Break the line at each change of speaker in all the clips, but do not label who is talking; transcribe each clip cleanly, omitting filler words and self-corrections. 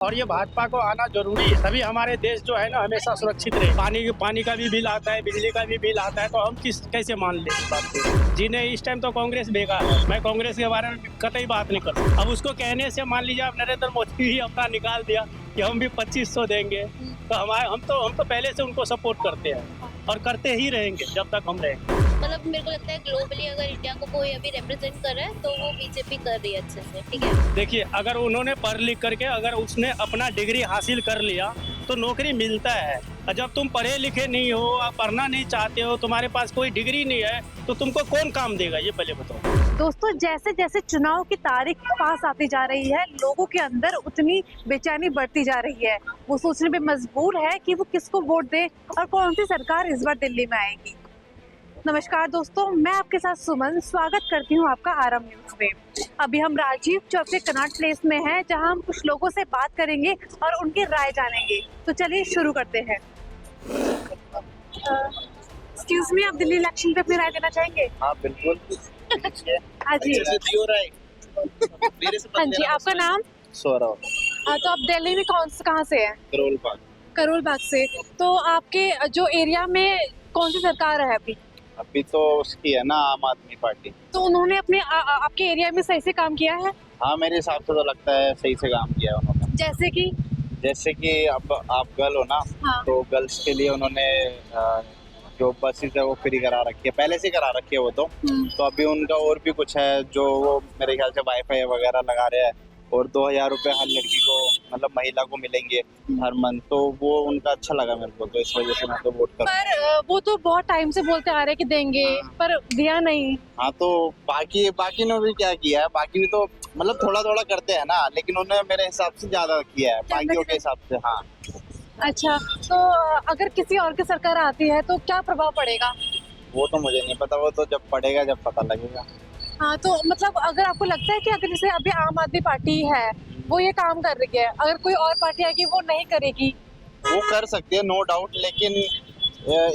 और ये भाजपा को आना जरूरी है, तभी हमारे देश जो है ना हमेशा सुरक्षित रहे। पानी का भी बिल आता है, बिजली का भी बिल आता है, तो हम कैसे मान ले इस बात को। जी नहीं, इस टाइम तो कांग्रेस बेकार है। मैं कांग्रेस के बारे में कतई बात नहीं कर सकता। अब उसको कहने से मान लीजिए आप नरेंद्र मोदी भी अपना निकाल दिया कि हम भी 2500 देंगे, तो हम तो पहले से उनको सपोर्ट करते हैं और करते ही रहेंगे जब तक हम रहेंगे।
मतलब मेरे को लगता है ग्लोबली अगर इंडिया को कोई अभी रिप्रेजेंट कर रहा है तो वो बीजेपी कर रही है अच्छे से, ठीक है।
देखिए, अगर उन्होंने पढ़ लिख करके अगर उसने अपना डिग्री हासिल कर लिया तो नौकरी मिलता है। और जब तुम पढ़े लिखे नहीं हो, आप पढ़ना नहीं चाहते हो, तुम्हारे पास कोई डिग्री नहीं है, तो तुमको कौन काम देगा, ये पहले बताओ।
दोस्तों, जैसे जैसे चुनाव की तारीख पास आती जा रही है, लोगों के अंदर उतनी बेचैनी बढ़ती जा रही है। वो सोचने पे मजबूर है कि वो किसको वोट दे और कौन सी सरकार इस बार दिल्ली में आएगी। नमस्कार दोस्तों, मैं आपके साथ सुमन स्वागत करती हूं आपका आरम न्यूज में। अभी हम राजीव चौक के कनॉट प्लेस में हैं, जहां हम कुछ लोगों से बात करेंगे और उनकी राय जानेंगे। तो चलिए शुरू करते हैं। एक्सक्यूज मी, आप दिल्ली इलेक्शन पे अपनी राय देना चाहेंगे?
हाँ बिल्कुल।
हाँ जी, हाँ जी, आपका नाम?
सौरव।
तो आप दिल्ली में कहाँ से हैं?
करोल बाग।
करोल बाग से। तो आपके जो एरिया में कौन सी सरकार है अभी?
अभी तो उसकी है ना आम आदमी पार्टी।
तो उन्होंने अपने आपके एरिया में सही से काम किया है?
हाँ, मेरे हिसाब से तो लगता है सही से काम किया है उन्होंने।
जैसे कि
अब आप गर्ल हो ना,
हाँ।
तो गर्ल्स के लिए उन्होंने जो बसेस है वो फ्री करा रखी है, पहले से करा रखी है वो तो अभी उनका और भी कुछ है जो वो मेरे ख्याल से वाईफाई वगैरह लगा रहे हैं, और 2000 रुपये हर लड़की को मतलब महिला को मिलेंगे हर मंथ। तो वो उनका अच्छा लगा मेरे को, तो इस वजह से मैं तो वोट कर।
पर वो तो बहुत टाइम से बोलते आ रहे हैं कि देंगे, पर दिया नहीं।
हाँ, तो बाकी ने भी क्या किया है, बाकी भी तो मतलब थोड़ा थोड़ा करते हैं ना, लेकिन उन्होंने मेरे हिसाब से ज्यादा किया है बाकियों के हिसाब से। हाँ।
अच्छा, तो अगर किसी और की सरकार आती है तो क्या प्रभाव पड़ेगा?
वो तो मुझे नहीं पता, वो तो जब पड़ेगा जब पता लगेगा।
हाँ, तो मतलब अगर आपको लगता है कि अगर जैसे अभी आम आदमी पार्टी है वो ये काम कर रही है, अगर कोई और पार्टी आएगी वो नहीं करेगी?
वो कर सकती है नो डाउट, लेकिन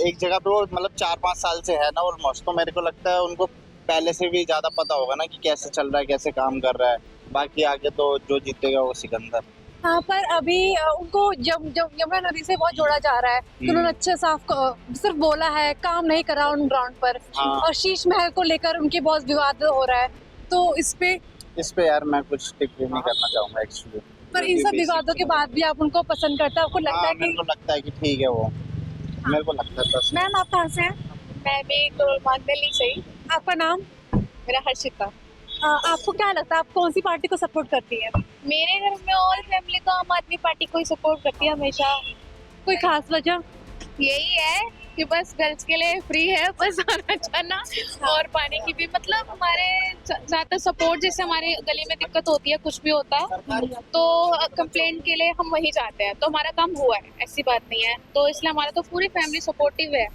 एक जगह पे वो मतलब 4-5 साल से है ना ऑलमोस्ट, तो मेरे को लगता है उनको पहले से भी ज्यादा पता होगा ना कि कैसे चल रहा है, कैसे काम कर रहा है। बाकी आगे तो जो जीतेगा वो सिकंदर।
हाँ, पर अभी उनको यमुना नदी से बहुत जोड़ा जा रहा है, तो उन्होंने अच्छे साफ सिर्फ बोला है, काम नहीं करा ऑन ग्राउंड पर।
हाँ।
और शीश महल को लेकर उनके बहुत विवाद हो रहा है, तो इस पे
यार मैं कुछ टिप्पणी नहीं करना चाहूंगा एक्चुअली।
पर इन सब विवादों के बाद भी आप उनको पसंद करते हैं? आपको लगता है कि?
मेरे को लगता है कि ठीक है वो। मेरे को लगता है बस।
मैम, आप कहाँ से हैं?
मैं भी दिल्ली से ही।
आपका नाम?
मेरा हर्षिता।
आपको क्या लगता है, आप कौन सी पार्टी को सपोर्ट करती हैं?
मेरे घर में ऑल फैमिली तो आम आदमी पार्टी को ही सपोर्ट करती है हमेशा।
कोई खास वजह?
यही है कि बस गर्ल्स के लिए फ्री है, बस आना जाना और पानी की भी मतलब हमारे ज्यादा सपोर्ट। जैसे हमारे गली में दिक्कत होती है, कुछ भी होता है तो कंप्लेंट के लिए हम वही जाते हैं, तो हमारा काम हुआ है, ऐसी बात नहीं है। तो इसलिए हमारा तो पूरी फैमिली सपोर्टिव है।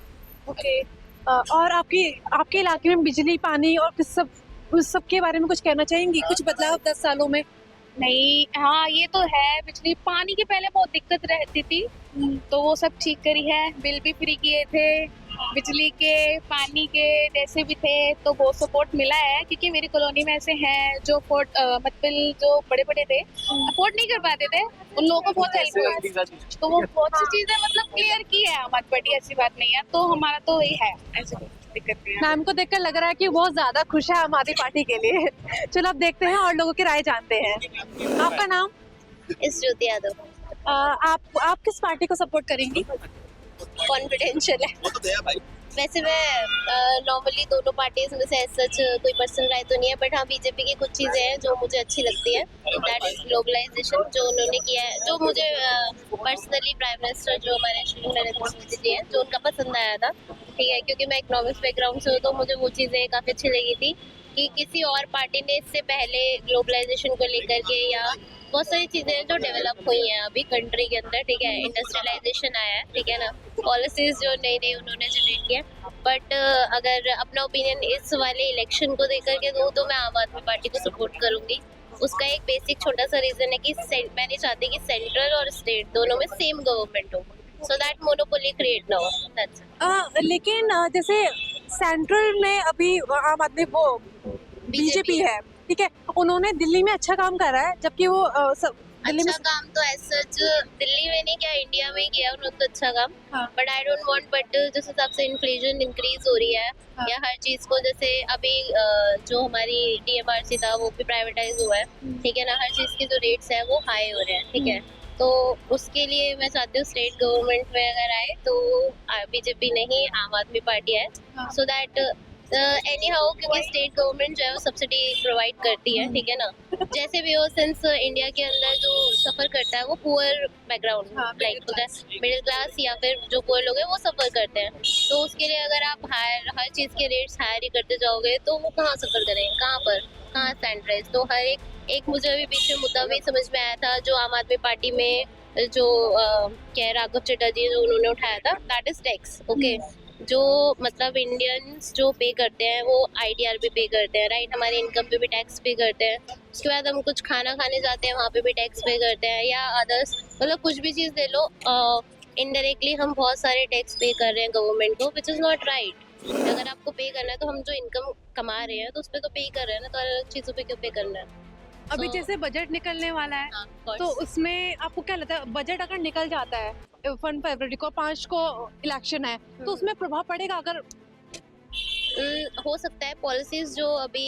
ओके। और आपके इलाके में बिजली, पानी और उस सब के बारे में कुछ कहना चाहेंगी? कुछ बदलाव 10 सालों में?
नहीं, हाँ ये तो है, बिजली पानी की पहले बहुत दिक्कत रहती थी, तो वो सब ठीक करी है। बिल भी फ्री किए थे, बिजली के पानी के जैसे भी थे, तो बहुत सपोर्ट मिला है। क्योंकि मेरी कॉलोनी में ऐसे हैं जो मतलब जो बड़े बड़े थे, अफोर्ड नहीं कर पाते थे, उन लोगों को बहुत हेल्प हुई, तो वो बहुत सी चीजें मतलब क्लियर की है आम आदमी पार्टी, ऐसी बात नहीं है। तो हमारा तो यही है, ऐसी दिक्कत नहीं है।
मैम को देखकर लग रहा है कि बहुत ज्यादा खुश है आम आदमी पार्टी के लिए। चलो अब देखते हैं और लोगों की राय जानते हैं। आपका नाम?
इसज्योति यादव।
आप किस पार्टी को सपोर्ट करेंगी?
कॉन्फिडेंशियल है। वैसे मैं नॉर्मली दोनों पार्टीज में से सच कोई पर्सनल राय तो नहीं है, बट हाँ बीजेपी की कुछ चीजें हैं जो मुझे अच्छी लगती है। दैट इज ग्लोबलाइजेशन जो उन्होंने किया है, जो मुझे पर्सनली प्राइम मिनिस्टर जो हमारे श्री नरेंद्र मोदी जी हैं, जो उनका पसंद आया था, ठीक है। क्योंकि मैं इकोनॉमिक्स बैकग्राउंड से हूँ, तो मुझे वो चीजें काफी अच्छी लगी थी कि किसी और पार्टी ने इससे पहले ग्लोबलाइजेशन को लेकर के या बहुत सारी चीजें जो डेवलप हुई हैं अभी कंट्री के अंदर, ठीक है। इंडस्ट्रियलाइजेशन आया है, ठीक है ना, पॉलिसीज जो नई नई उन्होंने जनरेट किया। बट अगर अपना ओपिनियन इस वाले इलेक्शन को देकर के दूँ तो मैं आम आदमी पार्टी को सपोर्ट करूंगी। उसका एक बेसिक छोटा सा रीजन है कि मैं नहीं चाहती कि सेंट्रल और स्टेट दोनों में सेम गवर्नमेंट हो, सो दैट मोनोपोली क्रिएट ना हो। That's it.
लेकिन जैसे सेंट्रल में अभी आम आदमी वो बीजेपी है, ठीक है, उन्होंने दिल्ली में अच्छा काम करा है, जबकि वो दिल्ली में
अच्छा काम तो ऐसा दिल्ली में नहीं किया, इंडिया में ही किया उन्होंने तो अच्छा काम।
हाँ।
But I don't want, but जिस हिसाब से इन्फ्लेशन इंक्रीज हो रही है
हाँ।
या हर चीज को, जैसे अभी जो हमारी डीएमआरसी था वो भी प्राइवेटाइज हुआ है, ठीक है ना, हर चीज के जो रेट्स है वो हाई हो रहे हैं, ठीक है। तो उसके लिए मैं चाहती हूँ स्टेट गवर्नमेंट में अगर आए तो बीजेपी नहीं आम आदमी पार्टी है,
हाँ।
सो दैट एनी हाउ, क्योंकि स्टेट गवर्नमेंट जो है वो सब्सिडी प्रोवाइड करती है, ठीक है ना। जैसे भी हो, सिंस इंडिया के अंदर जो सफर करता है वो पुअर बैकग्राउंड
हाँ,
लाइक होता है, मिडिल क्लास या फिर जो पुअर लोग हैं वो सफर करते हैं। तो उसके लिए अगर आप हायर हर चीज के रेट्स हायर ही करते जाओगे तो वो कहाँ सफर करेंगे, कहाँ स्टैंड। तो हर एक मुझे अभी बीच में मुद्दा भी समझ में आया था जो आम आदमी पार्टी में जो क्या राघव चड्ढा जो उन्होंने उठाया था, दैट इज टैक्स, ओके। जो मतलब इंडियंस जो पे करते हैं वो आईटीआर भी पे करते हैं, राइट, हमारे इनकम पे भी टैक्स पे करते हैं। उसके बाद हम कुछ खाना खाने जाते हैं वहाँ पे भी टैक्स पे करते हैं, या अदर्स मतलब कुछ भी चीज़ ले लो, इनडायरेक्टली हम बहुत सारे टैक्स पे कर रहे हैं गवर्नमेंट को, विच इज़ नॉट राइट। अगर आपको पे करना है तो हम जो इनकम कमा रहे हैं तो उस पर तो पे ही कर रहे हैं ना, तो अलग चीज़ों पे क्यों पे करना है।
अभी
So,
जैसे बजट निकलने वाला है,
हाँ, of
तो
course.
उसमें आपको क्या लगता है बजट अगर निकल जाता है 1 फरवरी को, 5 को इलेक्शन है, तो उसमें प्रभाव पड़ेगा अगर
हो सकता है पॉलिसीज जो अभी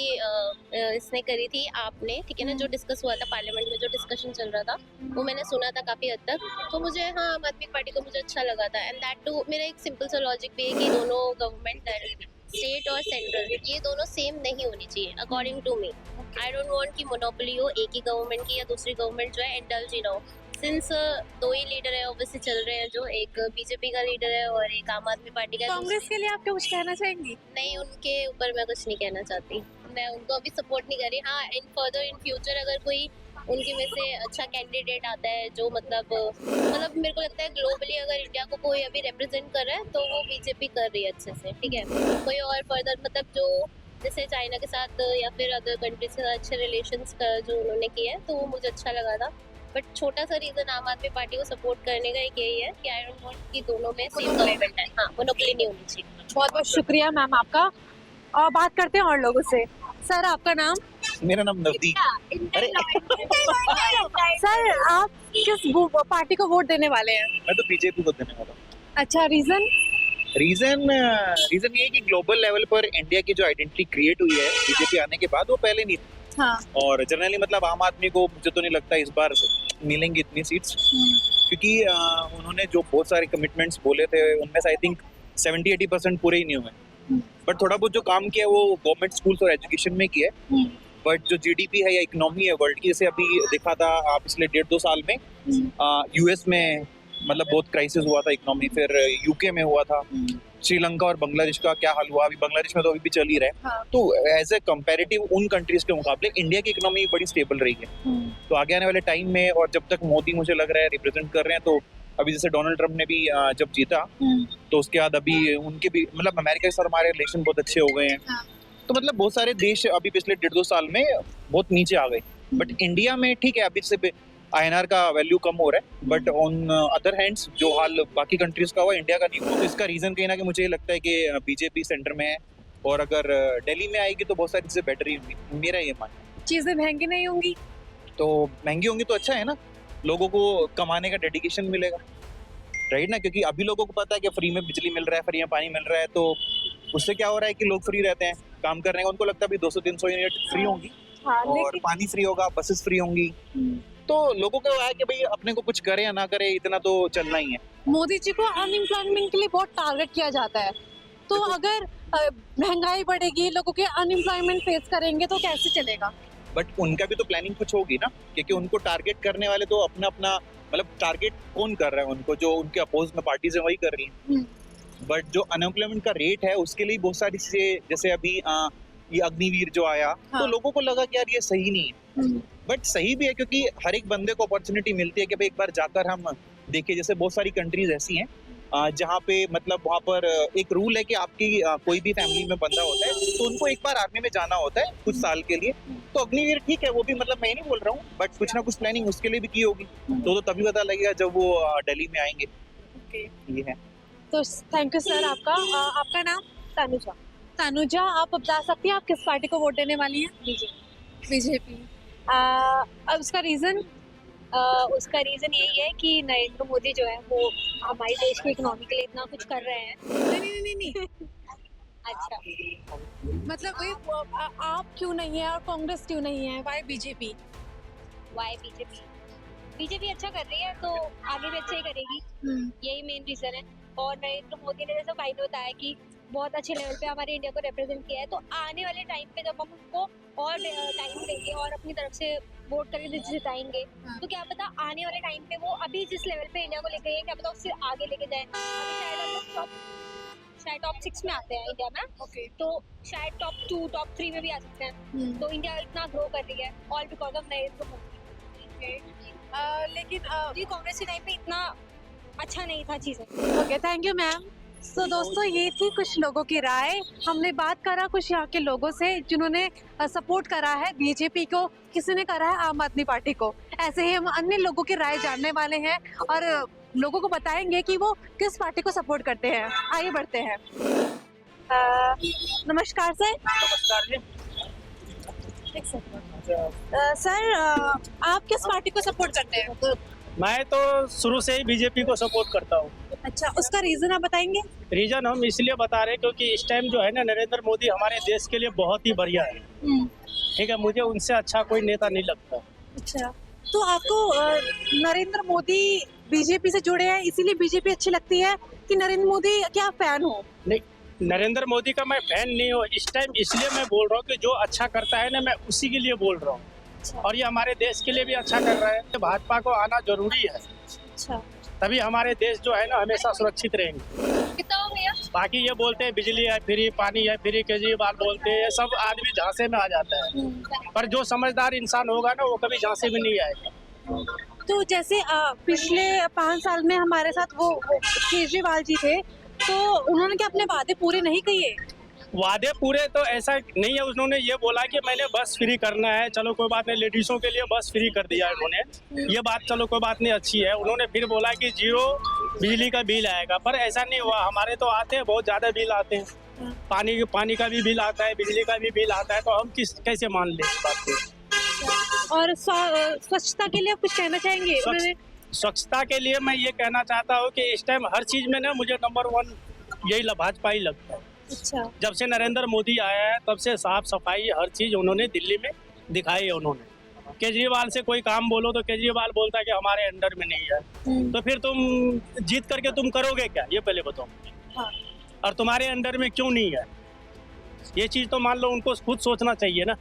इसने करी थी आपने, ठीक है ना, जो डिस्कस हुआ था पार्लियामेंट में, जो डिस्कशन चल रहा था वो मैंने सुना था काफी हद तक, तो मुझे हाँ आम आदमी पार्टी को मुझे अच्छा लगा था। एंड दैट टू मेरा एक सिंपल सा लॉजिक भी है कि दोनों गवर्नमेंट स्टेट और सेंट्रल ये दोनों सेम नहीं होनी चाहिए according to me. I don't want कि मोनोपोली हो एक ही गवर्नमेंट की या दूसरी गवर्नमेंट जो है इंडल्ज ही ना हो। सिंस दो ही लीडर है ऑब्वियसली चल रहे हैं, जो एक बीजेपी का लीडर है और एक आम आदमी पार्टी का।
कांग्रेस के लिए आप क्या कुछ कहना चाहेंगी?
नहीं, उनके ऊपर मैं कुछ नहीं कहना चाहती, मैं उनको अभी सपोर्ट नहीं कर रही। हाँ, इन फ्यूचर अगर कोई उनकी में से अच्छा कैंडिडेट आता है जो मतलब मेरे को लगता है ग्लोबली अगर इंडिया को कोई अभी रिप्रेजेंट कर रहा है तो वो बीजेपी कर रही है अच्छे से, ठीक है। कोई और फर्दर मतलब जो जैसे चाइना के साथ या फिर अदर कंट्रीज के साथ अच्छे रिलेशंस का जो उन्होंने किया है तो वो मुझे अच्छा लगा था। बट छोटा सा रीजन आम आदमी पार्टी को सपोर्ट करने का एक यही है कि आई डोंट वांट कि दोनों में सेम गवर्नमेंट है, हाँ मोनोपोली नहीं होनी चाहिए।
बहुत बहुत शुक्रिया मैम आपका। और बात करते हैं और लोगों से। सर आपका नाम?
मेरा नाम नवदीप। अरे
सर आप किस पार्टी को वोट देने वाले हैं?
मैं तो बीजेपी को देने वाला हूँ।
अच्छा, रीजन?
रीजन ये है कि ग्लोबल लेवल पर इंडिया की जो आइडेंटिटी क्रिएट हुई है बीजेपी आने के बाद वो पहले नहीं थी।
हाँ।
और जनरली मतलब आम आदमी को मुझे तो नहीं लगता इस बार मिलेंगी इतनी सीट्स, क्योंकि उन्होंने जो बहुत सारे कमिटमेंट्स बोले थे उनमें से आई थिंक 70-80% पूरे ही नहीं हुए। बट थोड़ा बहुत जो काम किया वो गवर्नमेंट स्कूल्स और एजुकेशन में किया है। बट जो जीडीपी है या इकोनॉमी है वर्ल्ड की, जैसे अभी देखा था पिछले 1.5-2 साल में यूएस में मतलब बहुत क्राइसिस हुआ था इकोनॉमी, फिर यूके में हुआ था, श्रीलंका और बांग्लादेश का क्या हाल हुआ, अभी बांग्लादेश में तो अभी भी चल ही रहा है।
हाँ।
तो एज ए कंपैरेटिव उन कंट्रीज के मुकाबले इंडिया की इकोनॉमी बड़ी स्टेबल रही है। तो आगे आने वाले टाइम में और जब तक मोदी मुझे लग रहा है रिप्रेजेंट कर रहे हैं, तो अभी जैसे डोनाल्ड ट्रम्प ने भी जब जीता तो उसके बाद अभी उनके भी मतलब अमेरिका के साथ हमारे रिलेशन बहुत अच्छे हो गए हैं।
हाँ।
तो मतलब बहुत सारे देश अभी पिछले 1.5-2 साल में बहुत नीचे आ गए। बट इंडिया में ठीक है, अभी से INR का वैल्यू कम हो रहा है, बट ऑन अदर हैंड्स जो हाल बाकी कंट्रीज का हुआ इंडिया का नहीं हुआ। तो इसका रीजन कहीं ना कि मुझे ये लगता है कि बीजेपी सेंटर में है, और अगर दिल्ली में आएगी तो बहुत सारी चीजें बेटर ही होंगी, मेरा ये मानना है।
चीजें महंगी नहीं होंगी?
तो महंगी होंगी तो अच्छा है ना, लोगों को कमाने का डेडिकेशन मिलेगा, राइट ना, क्योंकि अभी लोगों को पता है कि फ्री में बिजली मिल रहा है, फ्री में पानी मिल रहा है, तो उससे क्या हो रहा है कि लोग फ्री रहते हैं काम करने का, उनको लगता है अभी 200-300 यूनिट फ्री होंगी।
हाँ,
और पानी फ्री होगा, बसेस फ्री होंगी, तो लोगों को है कि भाई अपने को कुछ करे या ना करे इतना तो चलना ही है।
मोदी जी को अनएम्प्लॉयमेंट के लिए बहुत टारगेट किया जाता है, तो अगर महंगाई बढ़ेगी, लोगों के अनएम्प्लॉयमेंट फेस करेंगे तो कैसे चलेगा?
बट उनका भी तो प्लानिंग कुछ होगी ना, क्योंकि उनको टारगेट करने वाले तो अपना अपना मतलब टारगेट कौन कर रहा है उनको, जो उनके अपोज में पार्टीज है वही कर रही है। बट जो अनएम्प्लॉयमेंट का रेट है उसके लिए बहुत सारी चीजें, जैसे अभी ये अग्निवीर जो आया,
हाँ।
तो लोगों को लगा कि यार ये सही नहीं है, बट सही भी है क्योंकि हर एक बंदे को अपॉर्चुनिटी मिलती है कि भाई एक बार जाकर हम देखें। जैसे बहुत सारी कंट्रीज ऐसी हैं जहाँ पे मतलब वहाँ पर एक रूल है कि आपकी कोई भी फैमिली में बंदा होता है तो उनको एक बार आर्मी में जाना होता है कुछ साल के लिए। तो अग्निवीर ठीक है, वो भी मतलब मैं नहीं बोल रहा हूँ, बट कुछ ना कुछ प्लानिंग उसके लिए भी की होगी, तो तभी पता लगेगा जब वो दिल्ली में आएंगे। ये है।
तो थैंक यू सर आपका। आपका नाम? तनुजा। तनुजा, आप बता सकती हैं आप किस पार्टी को वोट देने वाली हैं? बीजेपी। अब उसका रीजन?
उसका रीजन यही है कि नरेंद्र मोदी जो है वो हमारे देश की इकोनॉमी के लिए इतना कुछ कर रहे हैं।
नहीं
अच्छा,
मतलब वही आप क्यों नहीं है और कांग्रेस क्यों नहीं है, वाई बीजेपी?
वाई बीजेपी अच्छा कर रही है तो आगे भी अच्छा ही करेगी, यही मेन रीजन है। और नरेंद्र मोदी ने जैसा भाई ने बताया कि बहुत अच्छे लेवल पे हमारे इंडिया को रिप्रेजेंट किया है, तो आने वाले टाइम पे जब हम उनको और टाइम देंगे और अपनी तरफ से वोट करके जिताएंगे, तो क्या पता आने वाले टाइम पे वो अभी जिस लेवल पे इंडिया को लेके गए क्या पता उससे आगे लेके जाए। अभी शायद हम लोग टॉप 6 में आते हैं इंडिया में,
ओके।
तो शायद टॉप 2 टॉप 3 में भी आ सकते हैं। तो इंडिया इतना ग्रो कर रही है all because of Narendra Modi.
लेकिन
कांग्रेस के टाइम पे इतना अच्छा नहीं था चीजें।
Okay, thank you ma'am. तो दोस्तों ये थी कुछ लोगों की राय। हमने बात करा कुछ यहाँ के लोगों से जिन्होंने सपोर्ट करा है बीजेपी को, किसी ने करा है आम आदमी पार्टी को। ऐसे ही हम अन्य लोगों की राय जानने वाले हैं और लोगों को बताएंगे कि वो किस पार्टी को सपोर्ट करते हैं। आइए बढ़ते हैं। नमस्कार सर।
नमस्कार जी।
सर आप किस पार्टी को सपोर्ट करते हैं?
मैं तो शुरू से ही बीजेपी को सपोर्ट करता हूँ।
अच्छा, उसका रीजन आप बताएंगे?
रीजन हम इसलिए बता रहे हैं क्योंकि इस टाइम जो है ना नरेंद्र मोदी हमारे देश के लिए बहुत ही बढ़िया है। ठीक है, मुझे उनसे अच्छा कोई नेता नहीं लगता।
अच्छा, तो आपको नरेंद्र मोदी बीजेपी से जुड़े हैं इसीलिए बीजेपी अच्छी लगती है कि नरेंद्र मोदी क्या फैन हो?
नहीं, नरेंद्र मोदी का मैं फैन नहीं हूँ इस टाइम, इसलिए मैं बोल रहा हूँ कि जो अच्छा करता है ना मैं उसी के लिए बोल रहा हूँ। और ये हमारे देश के लिए भी अच्छा कर रहा है। भाजपा को आना जरूरी है,
अच्छा,
तभी हमारे देश जो है ना हमेशा सुरक्षित रहेंगे।
कितना हो गया?
बाकी ये बोलते हैं बिजली है फ्री, पानी है फ्री, केजरीवाल बोलते हैं, सब आदमी झांसे में आ जाता है। पर जो समझदार इंसान होगा ना वो कभी झांसे में नहीं आएगा।
तो जैसे पिछले 5 साल में हमारे साथ वो केजरीवाल जी थे, तो उन्होंने क्या अपने वादे पूरे नहीं किए?
वादे पूरे तो ऐसा नहीं है, उन्होंने ये बोला कि मैंने बस फ्री करना है, चलो कोई बात नहीं, लेडीजों के लिए बस फ्री कर दिया उन्होंने, ये बात चलो कोई बात नहीं अच्छी है। उन्होंने फिर बोला कि 0 बिजली का बिल आएगा, पर ऐसा नहीं हुआ। हमारे तो आते हैं, बहुत ज़्यादा बिल आते हैं, पानी का भी बिल आता है, बिजली का भी बिल आता है, तो हम कैसे मान लें इस बात को।
और स्वच्छता के लिए आप कुछ कहना चाहेंगे? उन्होंने
स्वच्छता के लिए मैं ये कहना चाहता हूँ कि इस टाइम हर चीज़ में ना मुझे नंबर 1 यही भाजपा ही लगता है।
अच्छा,
जब से नरेंद्र मोदी आया है तब से साफ सफाई हर चीज़ उन्होंने दिल्ली में दिखाई है। उन्होंने केजरीवाल से कोई काम बोलो तो केजरीवाल बोलता है कि हमारे अंडर में नहीं है, तो फिर तुम जीत करके तुम करोगे क्या, ये पहले बताओ।
हाँ।
और तुम्हारे अंडर में क्यों नहीं है, ये चीज़ तो मान लो उनको खुद सोचना चाहिए ना।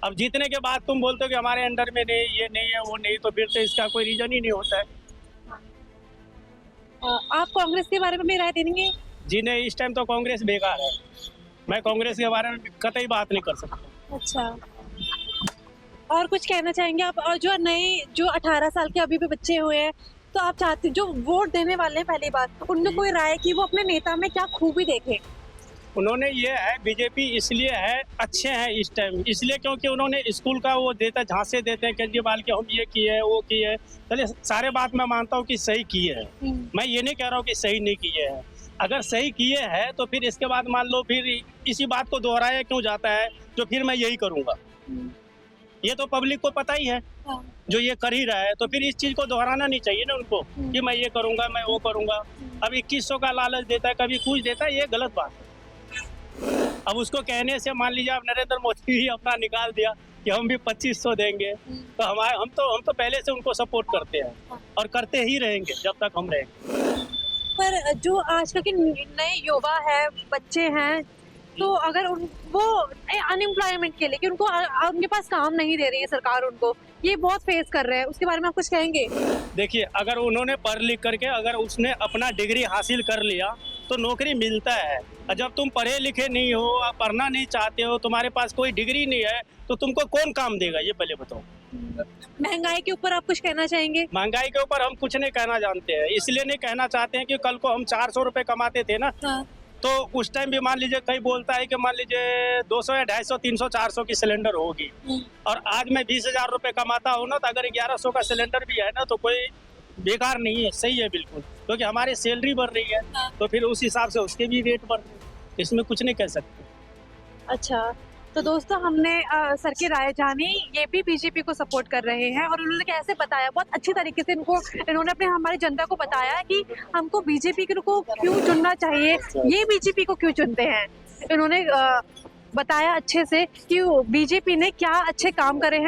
अब जीतने के बाद तुम बोलते हो कि हमारे अंडर में नहीं, ये नहीं है, वो नहीं, तो फिर तो इसका कोई रीजन ही नहीं होता है।
आप कांग्रेस के बारे में भी राय देंगे?
जी नहीं, इस टाइम तो कांग्रेस बेकार है, मैं कांग्रेस के बारे में कतई बात नहीं कर सकता।
अच्छा, और कुछ कहना चाहेंगे आप? और जो 18 साल के अभी भी बच्चे हुए हैं, तो आप चाहते जो वोट देने वाले हैं, पहली बात उनमें कोई राय कि वो अपने नेता में क्या खूबी देखें?
उन्होंने ये है, बीजेपी इसलिए है अच्छे हैं इस टाइम, इसलिए क्योंकि उन्होंने स्कूल का वो देता, झांसे देते हैं केजरीवाल के, हम ये किए वो किए। चलिए सारे बात मैं मानता हूँ कि सही किए हैं, मैं ये नहीं कह रहा हूँ कि सही नहीं किए हैं। अगर सही किए हैं तो फिर इसके बाद मान लो फिर इसी बात को दोहराया क्यों जाता है, जो फिर मैं यही करूँगा। ये तो पब्लिक को पता ही है जो ये कर ही रहा है, तो फिर इस चीज़ को दोहराना नहीं चाहिए ना उनको कि मैं ये करूँगा, मैं वो करूँगा। अब 2100 का लालच देता है, कभी कुछ देता है, ये गलत बात है। अब उसको कहने से मान लीजिए आप नरेंद्र मोदी ही अपना निकाल दिया कि हम भी 2500 देंगे, तो हम तो पहले से उनको सपोर्ट करते हैं और करते ही रहेंगे जब तक हम रहेंगे।
पर जो आजकल के नए युवा है, बच्चे हैं, तो अगर वो अनएम्प्लॉयमेंट के लिए कि उनके पास काम नहीं दे रही है सरकार, उनको ये बहुत फेस कर रहे हैं, उसके बारे में आप कुछ कहेंगे?
देखिए, अगर उन्होंने पढ़ लिख करके अगर उसने अपना डिग्री हासिल कर लिया तो नौकरी मिलता है। और जब तुम पढ़े लिखे नहीं हो, आप पढ़ना नहीं चाहते हो, तुम्हारे पास कोई डिग्री नहीं है, तो तुमको कौन काम देगा, ये पहले बताओ।
महंगाई के ऊपर आप कुछ कहना चाहेंगे?
महंगाई के ऊपर हम कुछ नहीं कहना जानते हैं, इसलिए नहीं कहना चाहते हैं कि कल को हम 400 रुपये कमाते थे ना, तो उस टाइम भी मान लीजिए कहीं बोलता है कि मान लीजिए 200 या 250, 300, 400 की सिलेंडर होगी, और आज मैं 20,000 रुपये कमाता हूँ ना, तो अगर 1100 का सिलेंडर भी है ना तो कोई बेकार नहीं है, सही है बिल्कुल, क्योंकि हमारी सैलरी बढ़ रही है, तो फिर उस हिसाब से उसके भी रेट बढ़ रहे हैं, इसमें कुछ नहीं कह सकते।
अच्छा, तो दोस्तों हमने सर की राय जानी, ये भी बीजेपी को सपोर्ट कर रहे हैं और उन्होंने कैसे बताया, बहुत अच्छी तरीके से इन्होंने अपने हमारी जनता को बताया कि हमको बीजेपी को क्यों चुनना चाहिए, ये बीजेपी को क्यों चुनते हैं। इन्होंने बताया अच्छे से कि बीजेपी ने क्या अच्छे काम करे हैं।